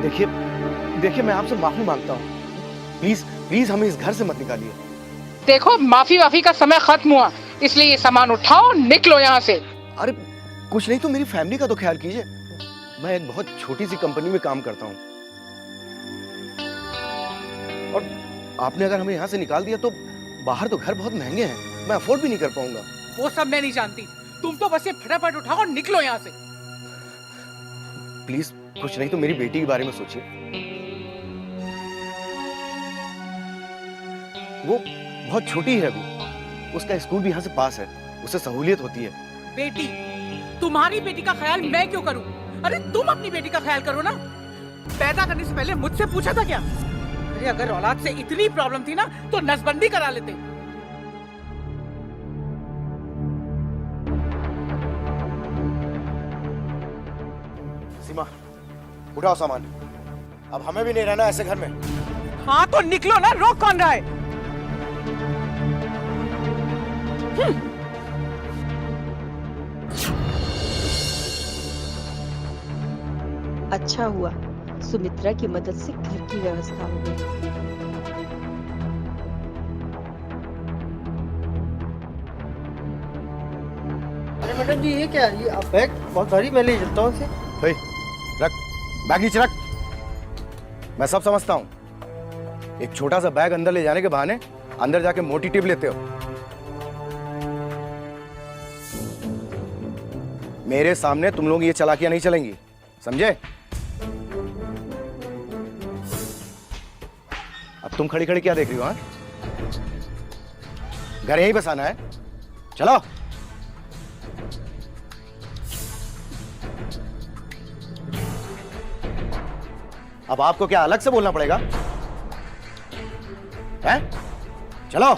देखिए देखिए, मैं आपसे माफी मांगता हूँ। प्लीज प्लीज हमें इस घर से मत निकालिए। देखो, माफी वाफी का समय खत्म हुआ, इसलिए ये सामान उठाओ, निकलो यहाँ से। अरे कुछ नहीं तो मेरी फैमिली का तो ख्याल कीजिए। मैं एक बहुत छोटी सी कंपनी में काम करता हूँ, और आपने अगर हमें यहाँ से निकाल दिया तो बाहर तो घर बहुत महंगे हैं, मैं अफोर्ड भी नहीं कर पाऊंगा। वो सब मैं नहीं जानती, तुम तो बस ये फटाफट उठाओ और निकलो यहाँ से। प्लीज कुछ नहीं तो मेरी बेटी के बारे में सोचिए। वो बहुत छोटी है अभी, उसका स्कूल भी यहाँ से पास है, उससे सहूलियत होती है। बेटी? तुम्हारी बेटी का ख्याल मैं क्यों करूं? अरे तुम अपनी बेटी का ख्याल करो ना। पैदा करने से पहले मुझसे पूछा था क्या? अरे अगर औलाद से इतनी प्रॉब्लम थी ना तो नसबंदी करा लेते। सीमा, उठाओ सामान, अब हमें भी नहीं रहना ऐसे घर में। हाँ तो निकलो ना, रोक कौन रहा है? अच्छा हुआ सुमित्रा की मदद से घर की व्यवस्था हो गई। अरे मैडम जी, ये क्या? ये आप बैग बहुत भारी, मैं ले चलता हूँ इसे। रख, बैग नीचे रख। मैं सब समझता हूँ, एक छोटा सा बैग अंदर ले जाने के बहाने अंदर जाके मोटी टिप लेते हो। मेरे सामने तुम लोग ये चालाकियां नहीं चलेंगी, समझे? अब तुम खड़ी खड़ी क्या देख रही हो? हाँ, घर यहीं बसाना है, चलो। अब आपको क्या अलग से बोलना पड़ेगा? हैं? चलो।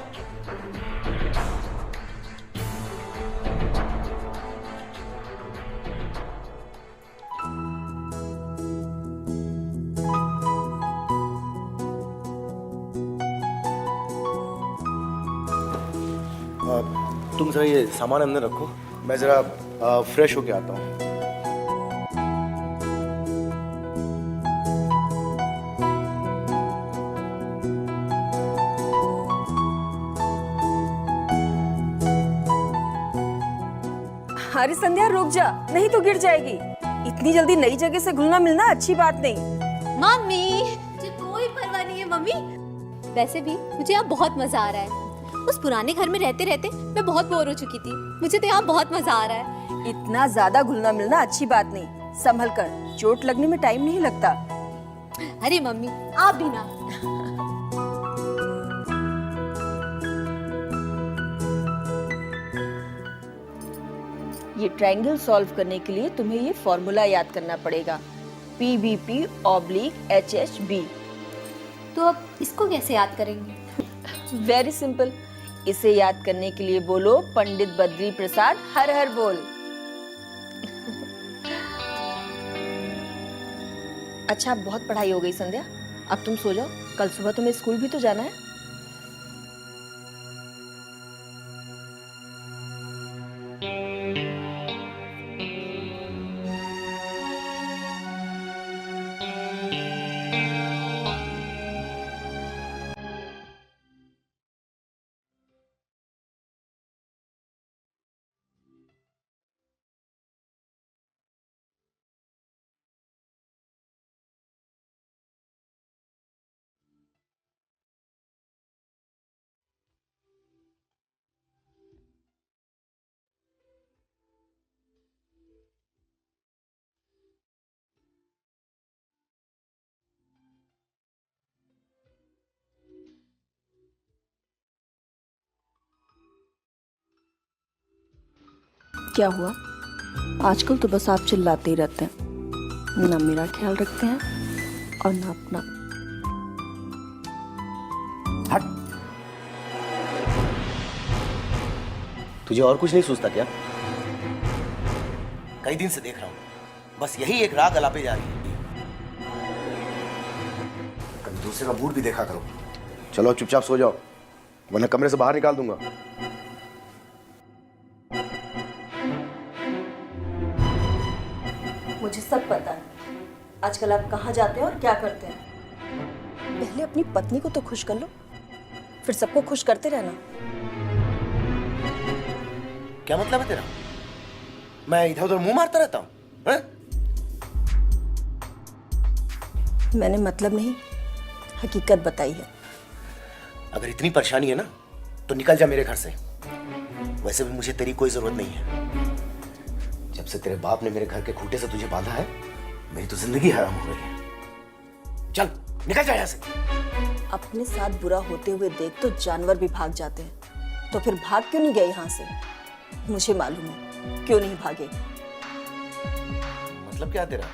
तुम जरा ये सामान अंदर रखो, मैं जरा फ्रेश होके आता हूँ। अरे संध्या रुक जा, नहीं तो गिर जाएगी। इतनी जल्दी नई जगह से घुलना मिलना अच्छी बात नहीं। मम्मी, मुझे कोई परवाह नहीं है मम्मी। वैसे भी मुझे यहाँ बहुत मजा आ रहा है। उस पुराने घर में रहते रहते मैं बहुत बोर हो चुकी थी। मुझे तो यहाँ बहुत मजा आ रहा है। इतना ज्यादा घुलना मिलना अच्छी बात नहीं, संभल कर, चोट लगने में टाइम नहीं लगता। अरे मम्मी, आप भी ना। ये ट्रायंगल सॉल्व करने के लिए तुम्हें ये फॉर्मूला याद करना पड़ेगा, PVP/HHB। तो अब इसको कैसे याद करेंगे? वेरी सिंपल, इसे याद करने के लिए बोलो पंडित बद्री प्रसाद हर हर बोल। अच्छा, बहुत पढ़ाई हो गई संध्या, अब तुम सो जाओ, कल सुबह तुम्हें स्कूल भी तो जाना है। क्या हुआ? आजकल तो बस आप चिल्लाते ही रहते हैं, ना मेरा ख्याल रखते हैं और ना अपना। हट। तुझे और कुछ नहीं सोचता क्या? कई दिन से देख रहा हूं, बस यही एक राग अलापे जा रही है। कभी दूसरे का मूड भी देखा करो। चलो चुपचाप सो जाओ, वरना कमरे से बाहर निकाल दूंगा। मुझे सब पता है, आजकल आप कहाँ जाते हैं और क्या करते हैं? पहले अपनी पत्नी को तो खुश कर लो, फिर सबको खुश करते रहना। क्या मतलब है तेरा? मैं इधर उधर मुंह मारता रहता हूँ? मैंने मतलब नहीं, हकीकत बताई है। अगर इतनी परेशानी है ना तो निकल जा मेरे घर से। वैसे भी मुझे तेरी कोई जरूरत नहीं है। जब से तेरे बाप ने मेरे घर के खूंटे से तुझे बांधा है, मेरी तो जिंदगी हराम हो गई है। चल निकल जा यहाँ से। अपने साथ बुरा होते हुए देख तो जानवर भी भाग जाते हैं, तो फिर भाग क्यों नहीं गए यहाँ से? मुझे मालूम है क्यों नहीं भागे। मतलब क्या तेरा?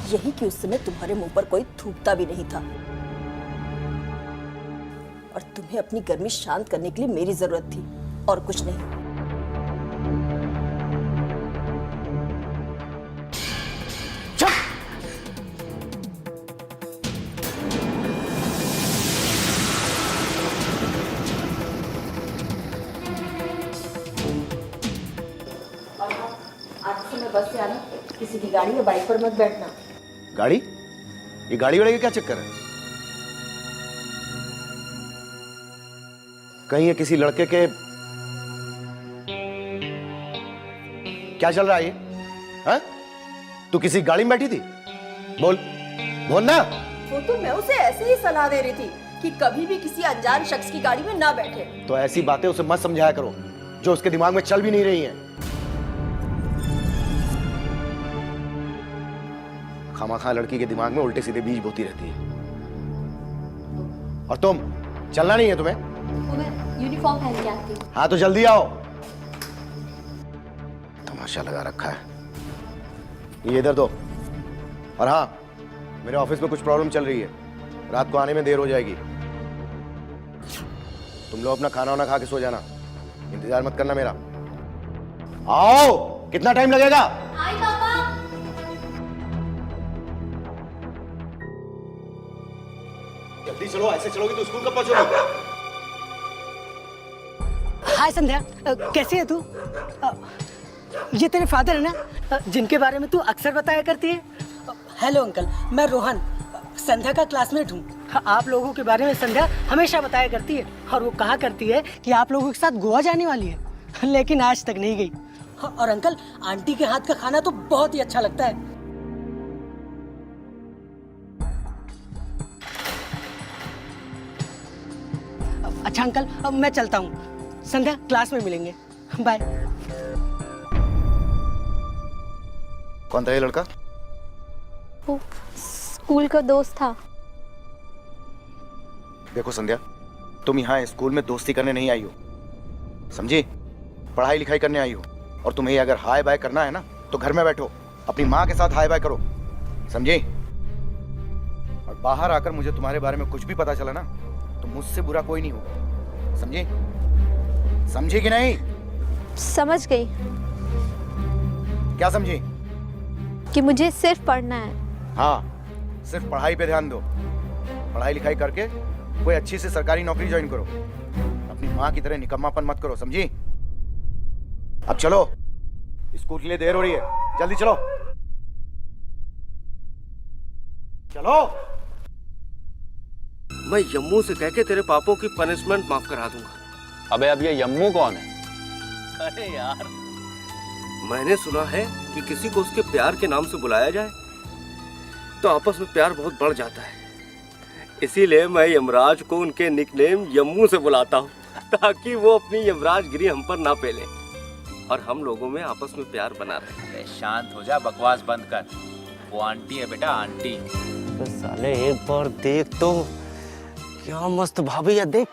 यही कि उस समय तुम्हारे मुंह पर कोई थूकता भी नहीं था, और तुम्हें अपनी गर्मी शांत करने के लिए मेरी जरूरत थी और कुछ नहीं। आज से मैं बस से आना, किसी की गाड़ी या बाइक पर मत बैठना। गाड़ी? ये गाड़ी वाले का क्या चक्कर है? कहीं ये किसी लड़के के क्या चल रहा है ये? हाँ? तू किसी गाड़ी में बैठी थी? बोल बोल ना। वो तो मैं उसे ऐसे ही सलाह दे रही थी कि कभी भी किसी अनजान शख्स की गाड़ी में ना बैठे। तो ऐसी बातें उसे मत समझाया करो जो उसके दिमाग में चल भी नहीं रही हैं। खामाखा लड़की के दिमाग में उल्टे सीधे बीज बोती रहती है। और तुम चलना नहीं है तुम्हें? तो मैं यूनिफॉर्म पहन के आती हूँ। हाँ तो जल्दी आओ। तमाशा लगा रखा है। ये इधर दो। और हाँ, मेरे ऑफिस में कुछ प्रॉब्लम चल रही है, रात को आने में देर हो जाएगी। तुम लोग अपना खाना वाना खा के सो जाना, इंतजार मत करना मेरा। आओ, कितना टाइम लगेगा? हाय पापा। जल्दी चलो, ऐसे चलोगी तो स्कूल कब पहुंचोगी? हाय संध्या, कैसी है तू? ये तेरे फादर है ना, जिनके बारे में तू अक्सर बताया करती है? हेलो अंकल, मैं रोहन, संध्या का क्लासमेट हूँ। आप लोगों के बारे में संध्या हमेशा बताया करती है, और वो कहा करती है कि आप लोगों के साथ गोवा जाने वाली है, लेकिन आज तक नहीं गई। और अंकल, आंटी के हाथ का खाना तो बहुत ही अच्छा लगता है। अच्छा अंकल, अब मैं चलता हूँ, संध्या क्लास में मिलेंगे, बाय। कौन था ये लड़का? वो स्कूल का दोस्त था। देखो संध्या, तुम यहाँ स्कूल में दोस्ती करने नहीं आई हो, समझी? पढ़ाई लिखाई करने आई हो। और तुम्हें अगर हाय बाय करना है ना तो घर में बैठो, अपनी माँ के साथ हाय बाय करो, समझी? और बाहर आकर मुझे तुम्हारे बारे में कुछ भी पता चला ना तो मुझसे बुरा कोई नहीं होगा, समझी? समझी कि नहीं? समझ गई क्या समझी? कि मुझे सिर्फ पढ़ना है। हाँ, सिर्फ पढ़ाई पे ध्यान दो। पढ़ाई लिखाई करके कोई अच्छी सी सरकारी नौकरी ज्वाइन करो, अपनी माँ की तरह निकम्मापन मत करो, समझी? अब चलो, स्कूल के लिए देर हो रही है, जल्दी चलो चलो। मैं यम्मू से कह के तेरे पापों की पनिशमेंट माफ करा दूंगा। अबे अब ये यम्मू कौन है? अरे यार, मैंने सुना है कि किसी को उसके प्यार के नाम से बुलाया जाए तो आपस में प्यार बहुत बढ़ जाता है। इसीलिए मैं यमराज को उनके निकनेम यम्मू से बुलाता हूँ, ताकि वो अपनी यमराजगिरी हम पर ना पेले और हम लोगों में आपस में प्यार बना रहे। अरे शांत हो जा, बकवास बंद कर। वो आंटी है बेटा, आंटी। तो साले एक बार देख तो, क्या मस्त भाभी है, देख।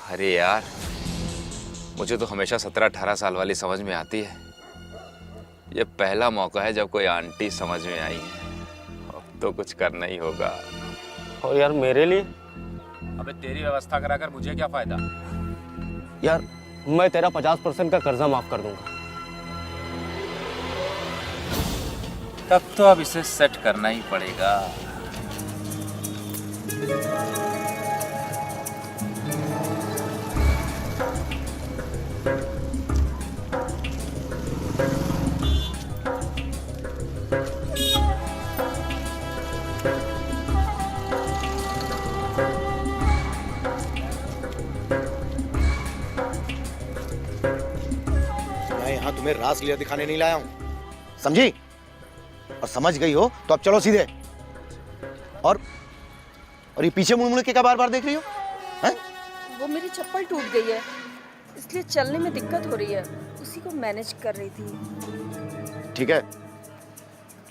अरे यार, मुझे तो हमेशा 17-18 साल वाली समझ में आती है। ये पहला मौका है जब कोई आंटी समझ में आई है। अब तो कुछ करना ही होगा। और यार मेरे लिए? अबे तेरी व्यवस्था कराकर मुझे क्या फायदा? यार मैं तेरा 50% का कर्जा माफ कर दूंगा। तब तो अब इसे सेट करना ही पड़ेगा। मैं यहाँ तुम्हें रासलीला दिखाने नहीं लाया हूँ, समझी? और समझ गई हो तो अब चलो सीधे। और ये पीछे मुड़ मुड़ के क्या बार बार देख रही हो? हैं? वो मेरी चप्पल टूट गई है, इसलिए चलने में दिक्कत हो रही है, उसी को मैनेज कर रही थी। ठीक है,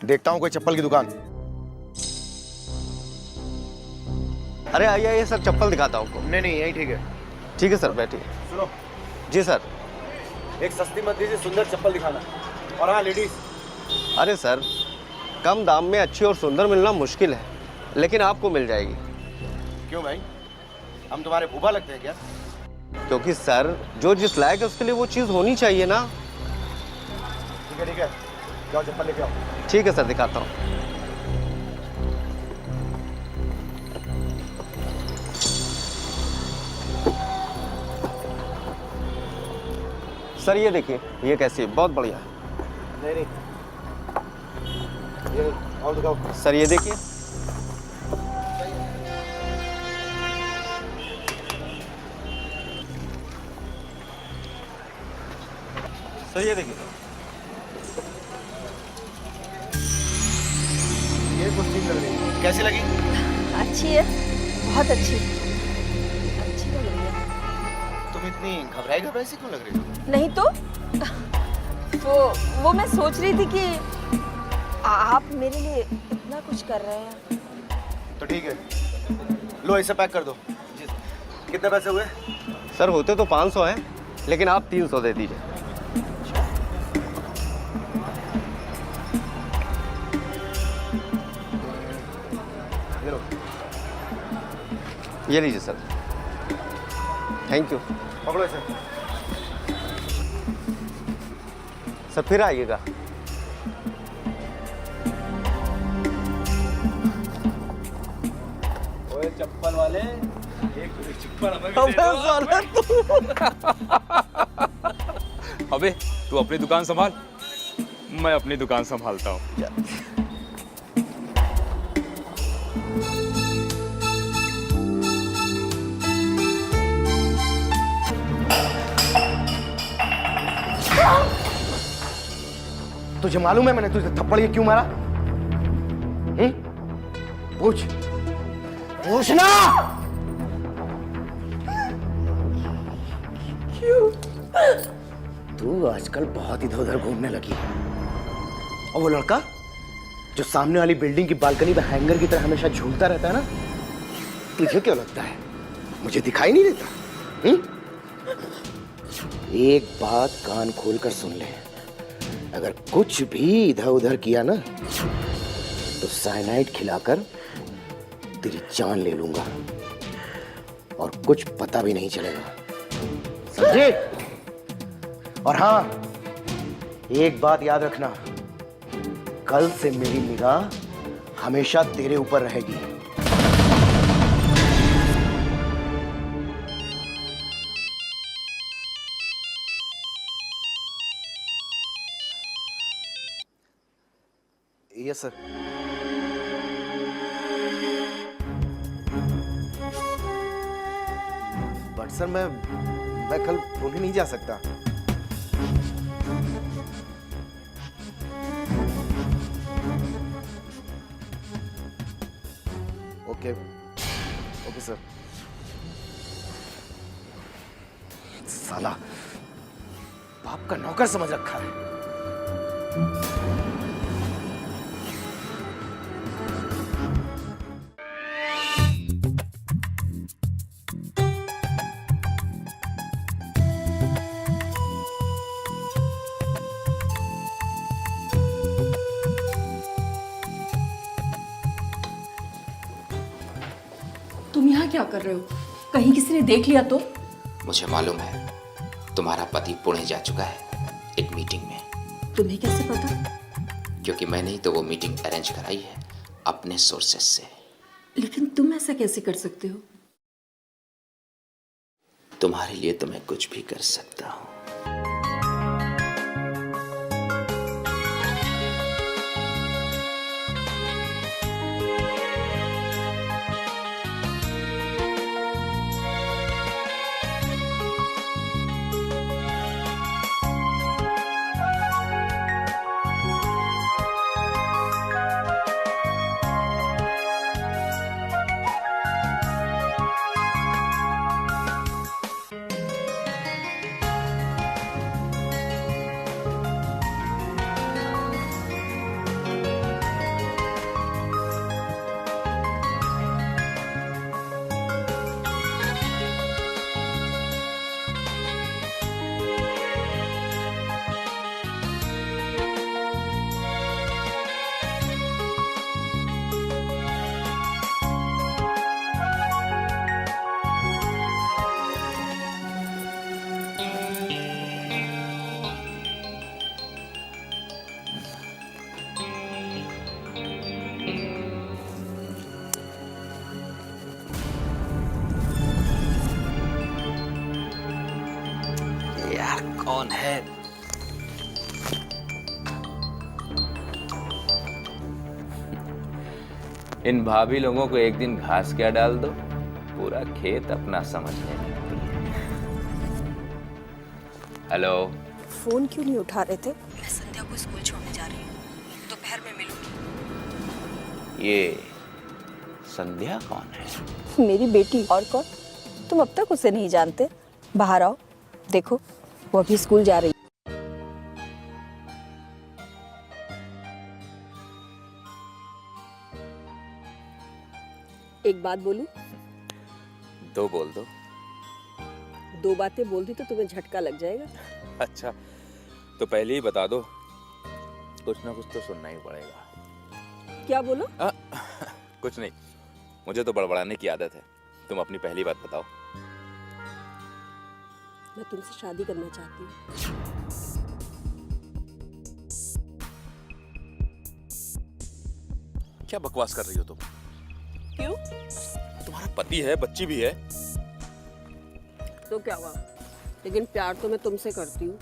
देखता हूँ कोई चप्पल की दुकान। अरे आइए आइए सर, चप्पल दिखाता हूँ। नहीं नहीं, यही ठीक है। ठीक है सर, बैठिए। सुनो, जी सर। एक सस्ती मध्य से सुंदर चप्पल दिखाना, और हाँ लेडीज। अरे सर, कम दाम में अच्छी और सुंदर मिलना मुश्किल है, लेकिन आपको मिल जाएगी। क्यों भाई, हम तुम्हारे फूफा लगते हैं क्या? क्योंकि सर जो जिस लायक है उसके लिए वो चीज़ होनी चाहिए ना। ठीक है, जाओ चप्पल लेके आओ। ठीक है सर, दिखाता हूँ। सर ये देखिए, ये कैसी है? बहुत बढ़िया। नहीं नहीं, ये और दिखाओ। सर ये देखिए। सर ये देखिए। ये कुछ ठीक लग रही है, कैसी लगी? अच्छी है, बहुत अच्छी लग रही है। तुम इतनी घबराई सी क्यों लग रही हो? नहीं तो वो मैं सोच रही थी कि आप मेरे लिए इतना कुछ कर रहे हैं। तो ठीक है, लो इसे पैक कर दो। कितने पैसे हुए? सर होते तो 500 हैं, लेकिन आप 300 दे दीजिए। ये लो। ये लीजिए सर। Thank you. पकड़ो इसे। सर फिर आइएगा। ओए चप्पल वाले, एक चप्पल हमें भी दे दो। अबे तू अपनी दुकान संभाल, मैं अपनी दुकान संभालता हूँ। तुझे मालूम है मैंने तुझे थप्पड़ ये क्यों मारा? पूछना। क्यों? तू आजकल बहुत इधर उधर घूमने लगी है। और वो लड़का जो सामने वाली बिल्डिंग की बालकनी में हैंगर की तरह हमेशा झूलता रहता है ना, तुझे क्यों लगता है मुझे दिखाई नहीं देता? एक बात कान खोलकर सुन ले, अगर कुछ भी इधर उधर किया ना तो साइनाइड खिलाकर तेरी जान ले लूंगा और कुछ पता भी नहीं चलेगा, समझे? और हाँ, एक बात याद रखना, कल से मेरी निगाह हमेशा तेरे ऊपर रहेगी। Yes sir. बट सर मैं कल पुणे नहीं जा सकता। Okay okay sir. साला बाप का नौकर समझ रखा है। तुम यहाँ क्या कर रहे हो? कहीं किसी ने देख लिया तो? मुझे मालूम है तुम्हारा पति पुणे जा चुका है एक मीटिंग में। तुम्हें कैसे पता? क्योंकि मैंने ही तो वो मीटिंग अरेंज कराई है अपने सोर्सेस से। लेकिन तुम ऐसा कैसे कर सकते हो? तुम्हारे लिए तो मैं कुछ भी कर सकता हूँ। यार कौन है? इन भाभी लोगों को एक दिन घास क्या डाल दो, पूरा खेत अपना समझने लगती है। हेलो। फोन क्यों नहीं उठा रहे थे? मैं संध्या को स्कूल छोड़ने जा रही हूँ, दोपहर में मिलूंगी। ये संध्या कौन है? मेरी बेटी। और कौन? तुम अब तक उसे नहीं जानते? बाहर आओ, देखो वो अभी स्कूल जा रही है। एक बात बोलूं? दो बोल दो। दो बातें बोल दी तो तुम्हें झटका लग जाएगा। अच्छा तो पहले ही बता दो, कुछ ना कुछ तो सुनना ही पड़ेगा। क्या बोलो? कुछ नहीं, मुझे तो बड़बड़ाने की आदत है। तुम अपनी पहली बात बताओ। मैं तुमसे शादी करना चाहती हूँ। क्या बकवास कर रही हो तुम? क्यों? तुम्हारा पति है, बच्ची भी है। तो क्या हुआ? लेकिन प्यार तो मैं तुमसे करती हूँ।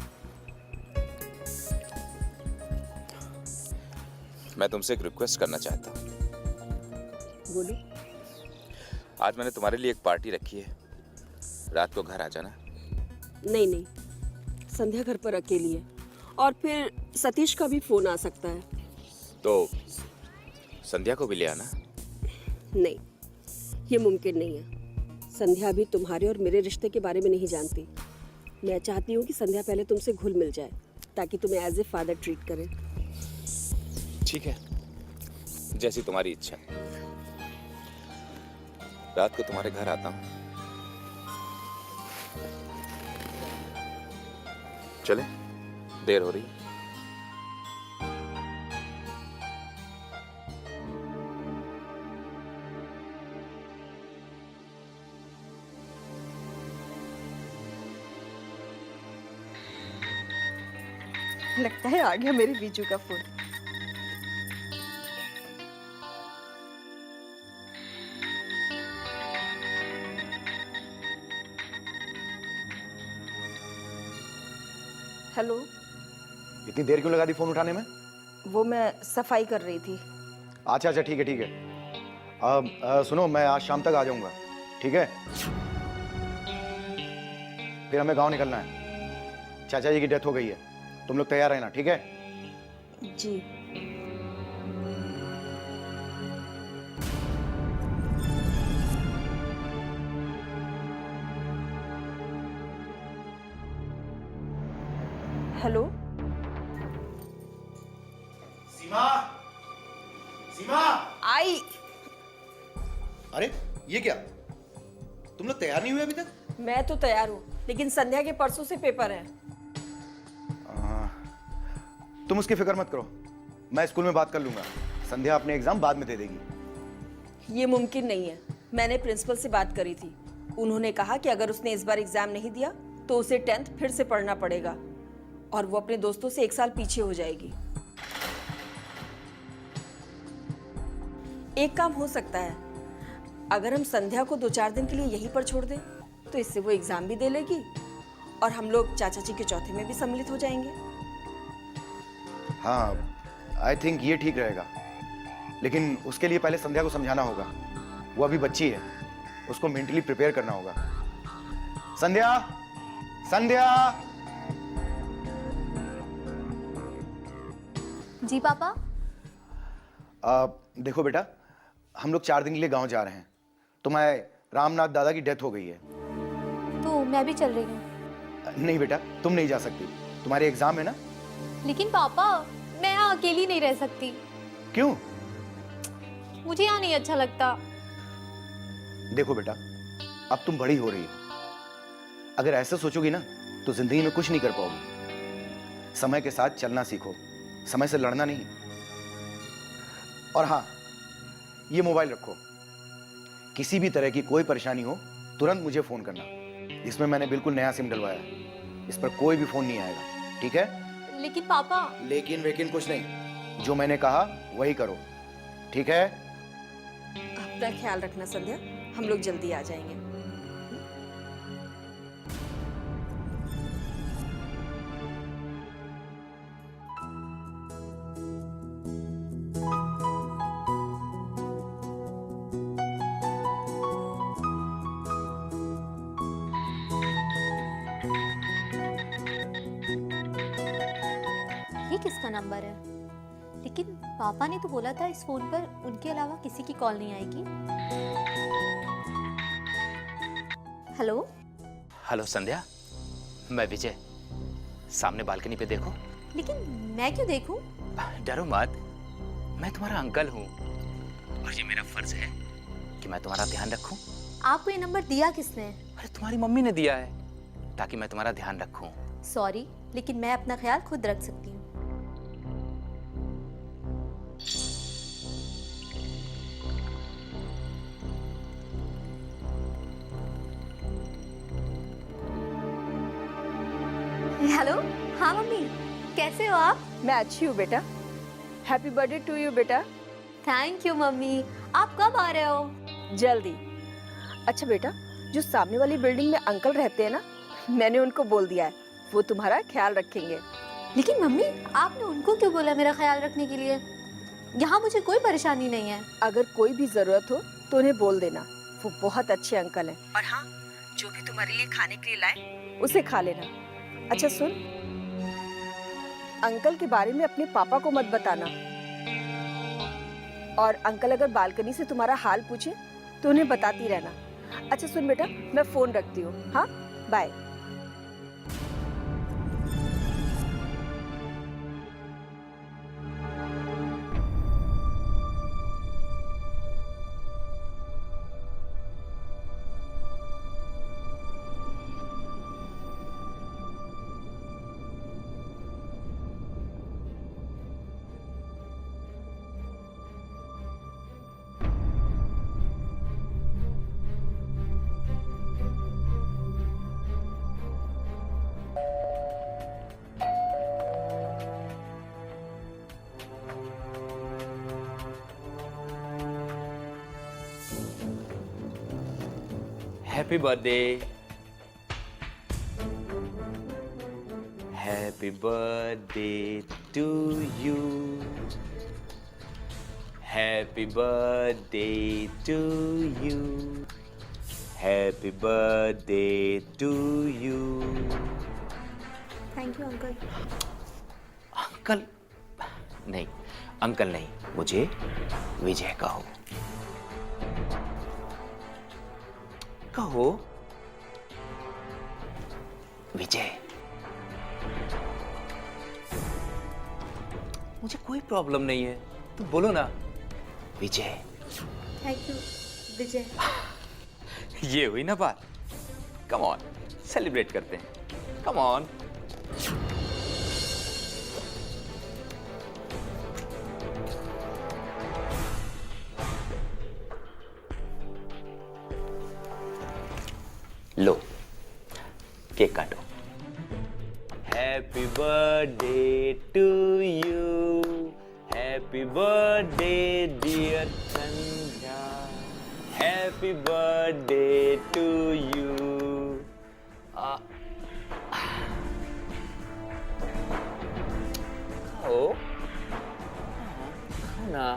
मैं तुमसे एक रिक्वेस्ट करना चाहता हूँ। बोलो। आज मैंने तुम्हारे लिए एक पार्टी रखी है, रात को घर आ जाना। नहीं नहीं, संध्या घर पर अकेली है और फिर सतीश का भी फोन आ सकता है। तो संध्या को भी ले आना। नहीं, ये मुमकिन नहीं है। संध्या अभी तुम्हारे और मेरे रिश्ते के बारे में नहीं जानती। मैं चाहती हूँ कि संध्या पहले तुमसे घुल मिल जाए ताकि तुम्हें एज ए फादर ट्रीट करे। ठीक है, जैसी तुम्हारी इच्छा। रात को तुम्हारे घर आता हूँ। चले, देर हो रही। लगता है आ गया मेरे बीजू का फोन। हेलो। इतनी देर क्यों लगा दी फोन उठाने में? वो मैं सफाई कर रही थी। अच्छा अच्छा, ठीक है ठीक है। सुनो, मैं आज शाम तक आ जाऊंगा, ठीक है? फिर हमें गांव निकलना है। चाचा जी की डेथ हो गई है, तुम लोग तैयार रहना, ठीक है? जी। हेलो। सीमा, सीमा। आई। अरे ये क्या, तुम लोग तैयार नहीं हुए अभी तक? मैं तो तैयार हूँ, लेकिन संध्या के परसों से पेपर है। तुम उसकी फिक्र मत करो, मैं स्कूल में बात कर लूंगा। संध्या अपने एग्जाम बाद में दे देगी। ये मुमकिन नहीं है। मैंने प्रिंसिपल से बात करी थी। उन्होंने कहा कि अगर उसने इस बार एग्जाम नहीं दिया तो उसे 10th फिर से पढ़ना पड़ेगा और वो अपने दोस्तों से 1 साल पीछे हो जाएगी। एक काम हो सकता है, अगर हम संध्या को 2-4 दिन के लिए यहीं पर छोड़ दें तो इससे वो एग्जाम भी दे लेगी और हम लोग चाचा जी के चौथे में भी सम्मिलित हो जाएंगे। हाँ, आई थिंक ये ठीक रहेगा, लेकिन उसके लिए पहले संध्या को समझाना होगा। वो अभी बच्ची है, उसको मेंटली प्रिपेयर करना होगा। संध्या, संध्या। जी पापा। देखो बेटा, हम लोग 4 दिन के लिए गांव जा रहे हैं। तुम्हारे रामनाथ दादा की डेथ हो गई है। तो मैं भी चल रही हूँ। नहीं बेटा, तुम नहीं जा सकती, तुम्हारे एग्जाम है ना। लेकिन पापा, मैं यहाँ अकेली नहीं रह सकती। क्यों? मुझे यहाँ नहीं अच्छा लगता। देखो बेटा, अब तुम बड़ी हो रही हो, अगर ऐसा सोचोगी ना तो जिंदगी में कुछ नहीं कर पाओगी। समय के साथ चलना सीखो, समय से लड़ना नहीं। और हाँ, ये मोबाइल रखो, किसी भी तरह की कोई परेशानी हो तुरंत मुझे फोन करना। इसमें मैंने बिल्कुल नया सिम डलवाया है, इस पर कोई भी फोन नहीं आएगा, ठीक है? लेकिन पापा। लेकिन वेकिन कुछ नहीं, जो मैंने कहा वही करो, ठीक है? अपना ख्याल रखना संध्या, हम लोग जल्दी आ जाएंगे। ये किसका नंबर है? लेकिन पापा ने तो बोला था इस फोन पर उनके अलावा किसी की कॉल नहीं आएगी। हेलो। हेलो संध्या, मैं विजय। सामने बालकनी पे देखो। लेकिन मैं क्यों देखूं? डरो मत, मैं तुम्हारा अंकल हूँ और ये मेरा फर्ज है कि मैं तुम्हारा ध्यान रखूं। आपको ये नंबर दिया किसने? अरे तुम्हारी मम्मी ने दिया है ताकि मैं तुम्हारा ध्यान रखूं। सॉरी, लेकिन मैं अपना ख्याल खुद रख सकती हूँ। हेलो। हाँ मम्मी, कैसे हो आप? मैं अच्छी हूँ बेटा। हैप्पी बर्थडे टू यू बेटा। Thank you mummy. आप कब आ रहे हो? जल्दी। अच्छा बेटा, जो सामने वाली बिल्डिंग में अंकल रहते हैं ना, मैंने उनको बोल दिया है, वो तुम्हारा ख्याल रखेंगे। लेकिन मम्मी, आपने उनको क्यों बोला मेरा ख्याल रखने के लिए? यहाँ मुझे कोई परेशानी नहीं है। अगर कोई भी जरूरत हो तो उन्हें बोल देना, वो बहुत अच्छे अंकल हैं। और हाँ, जो भी तुम्हारे लिए खाने के लिए लाए उसे खा लेना। अच्छा सुन, अंकल के बारे में अपने पापा को मत बताना, और अंकल अगर बालकनी से तुम्हारा हाल पूछे तो उन्हें बताती रहना। अच्छा सुन बेटा, मैं फोन रखती हूँ। हाँ, bye. Happy birthday. Happy birthday to you. Happy birthday to you. Happy birthday to you. Thank you uncle. Uncle नहीं, अंकल नहीं, मुझे विजय कहो। कहो विजय। मुझे कोई प्रॉब्लम नहीं है, तुम बोलो ना विजय। थैंक यू विजय। ये हुई ना बात। कम ऑन, सेलिब्रेट करते हैं। Come on. लो केक काटो। Happy birthday to you, happy birthday dear Sandhya, happy birthday to you. खाओ खाओ ना,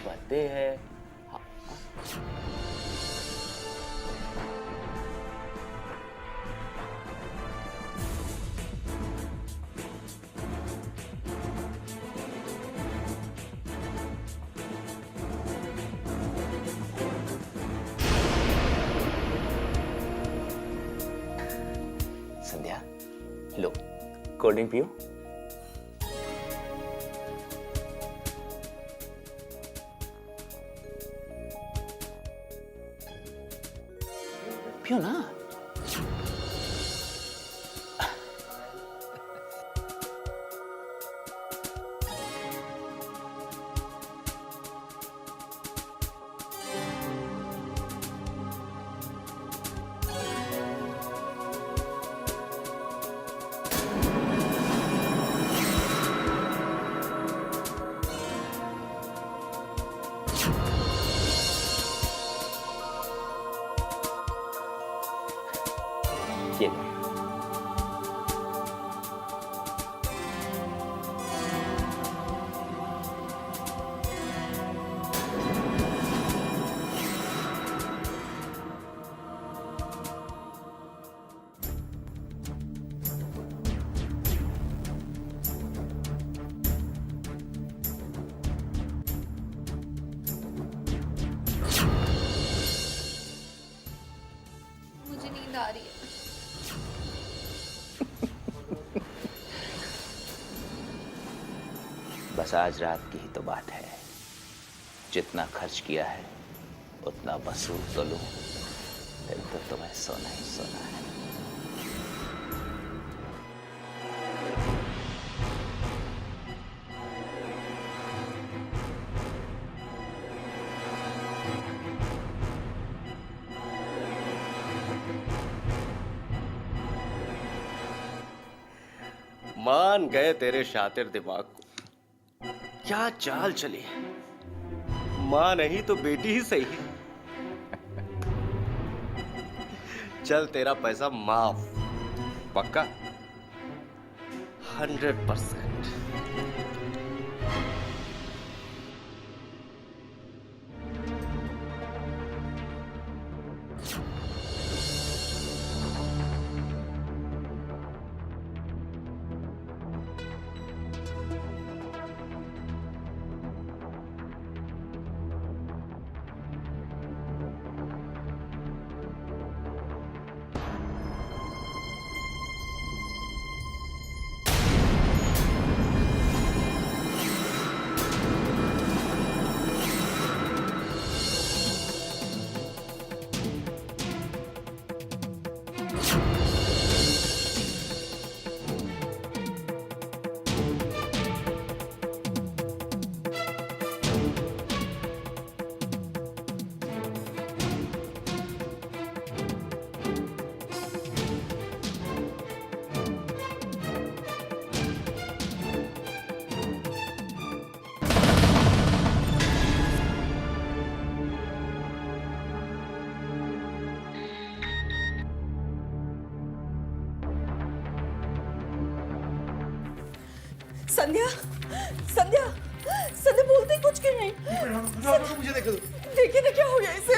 बर्थडे है। संध्या लो कोल्ड ड्रिंक पियो। पियो ना। ये लो। मुझे नींद आ रही है। बस आज रात की ही तो बात है, जितना खर्च किया है उतना वसूल तो लूं, फिर तो तुम्हें सोना ही सोना है। मान गए तेरे शातिर दिमाग को, क्या चाल चली है। मां नहीं तो बेटी ही सही। चल तेरा पैसा माफ, पक्का? 100%। संध्या संध्या संध्या बोलते ही कुछ क्यों नहीं? मुझे देखो। देखिए ना क्या हो गया इसे।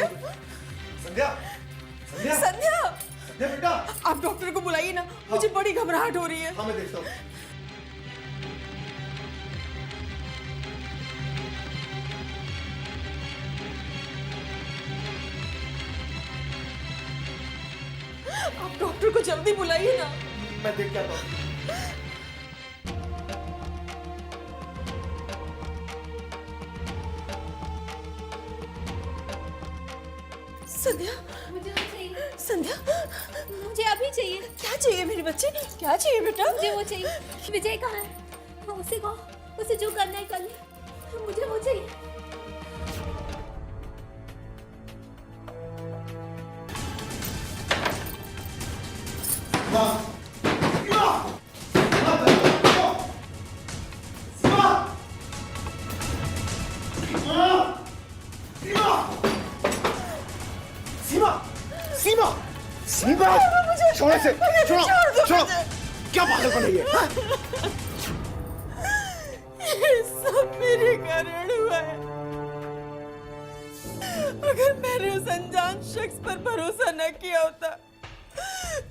संध्या संध्या संध्या संध्या बेटा, आप डॉक्टर को बुलाइए ना, मुझे बड़ी घबराहट हो रही है। हाँ मैं देखता हूँ। आप डॉक्टर को जल्दी बुलाइए ना। मैं देख के आता हूँ। संध्या मुझे वो चाहिए। संध्या मुझे अभी चाहिए। क्या चाहिए मेरे बच्चे, क्या चाहिए बेटा? मुझे वो चाहिए। विजय कहाँ है? उसे कहो, उसे जो करना है कर ले। मुझे वो चाहिए। सीमा, सीमा, सीमा, छोड़ो इसे, छोड़ो, छोड़ो, क्या पागलपन है ये? हाँ? ये सब मेरे कारण हुआ है। अगर मैंने उस अनजान शख्स पर भरोसा न किया होता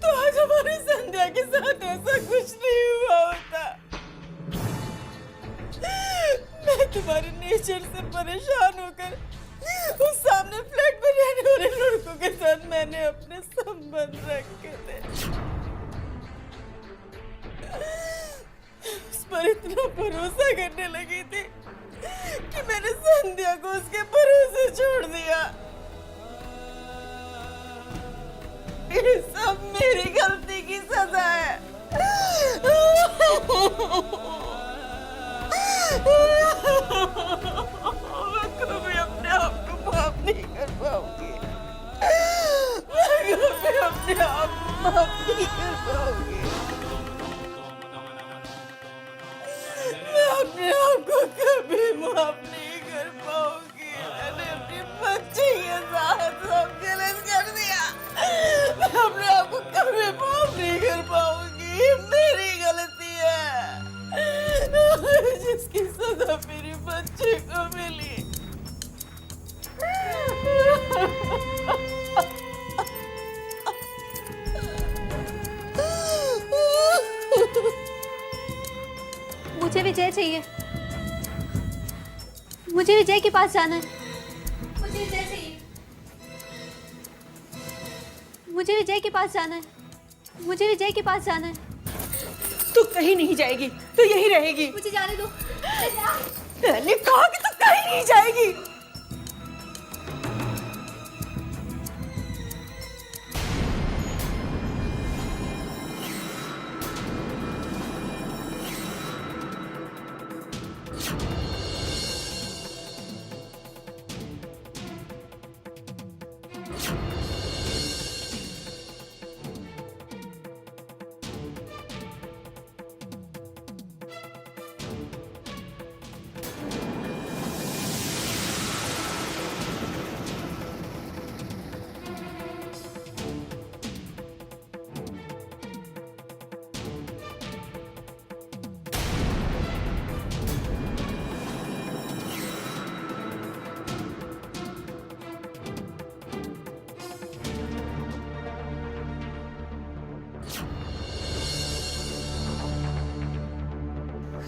तो आज हमारी संध्या के साथ ऐसा कुछ नहीं हुआ होता। मैं तुम्हारे नेचर से परेशान होकर उस सामने फ्लैट में रहने वाले लड़कों के साथ मैंने अपने संबंध रखे थे। उस पर इतना भरोसा करने लगी थी कि मैंने संध्या को उसके भरोसे छोड़ दिया। ये सब मेरी गलती की सजा है। मैं कभी अपने आप को माफ नहीं कर पाऊंगी। मैं कभी अपने आप को माफ नहीं कर पाऊंगी। मैं अपने आप को कभी माफ नहीं कर पाऊंगी। मैंने अपनी बच्ची के साथ सब गलत कर दिया। मैं अपने आप को कभी माफ नहीं कर पाऊंगी। ये मेरी गलती है जिसकी सजा मेरी बच्ची को मिली। मुझे विजय चाहिए। मुझे विजय के पास जाना है। मुझे विजय चाहिए। मुझे विजय के पास जाना है। मुझे विजय के पास जाना है। तू कहीं नहीं जाएगी, तू यहीं रहेगी। मुझे जाने दो। मैंने कहा कि तू कहीं नहीं जाएगी।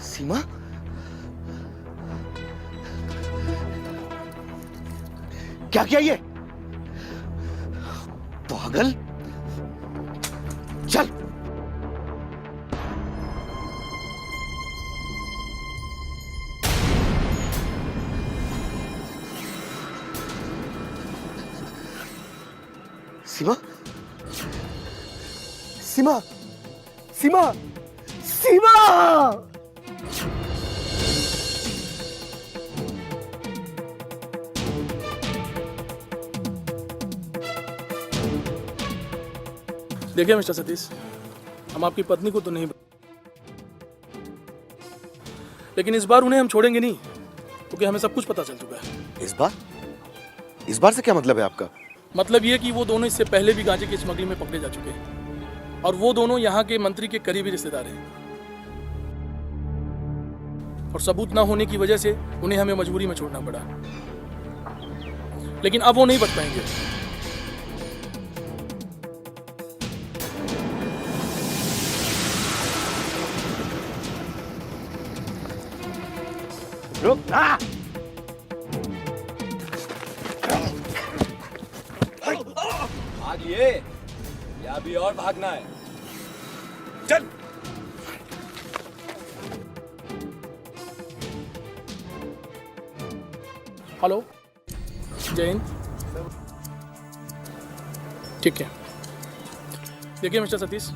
सीमा, क्या किया ये? पागल, चल। सीमा, सीमा, सीमा, सीमा! देखिए मिस्टर सतीश, हम आपकी पत्नी को तो नहीं, लेकिन इस बार उन्हें हम छोड़ेंगे नहीं, क्योंकि हमें सब कुछ पता चल चुका है। इस बार से क्या मतलब है आपका? मतलब ये कि वो दोनों इससे पहले भी गांजे की स्मगलिंग में पकड़े जा चुके हैं और वो दोनों यहाँ के मंत्री के करीबी रिश्तेदार हैं, और सबूत ना होने की वजह से उन्हें हमें मजबूरी में छोड़ना पड़ा, लेकिन अब वो नहीं बच पाएंगे। रुक ना! भागिए, या अभी और भागना है? चल। हेलो, जय हिंद। ठीक है, देखिए मिस्टर सतीश,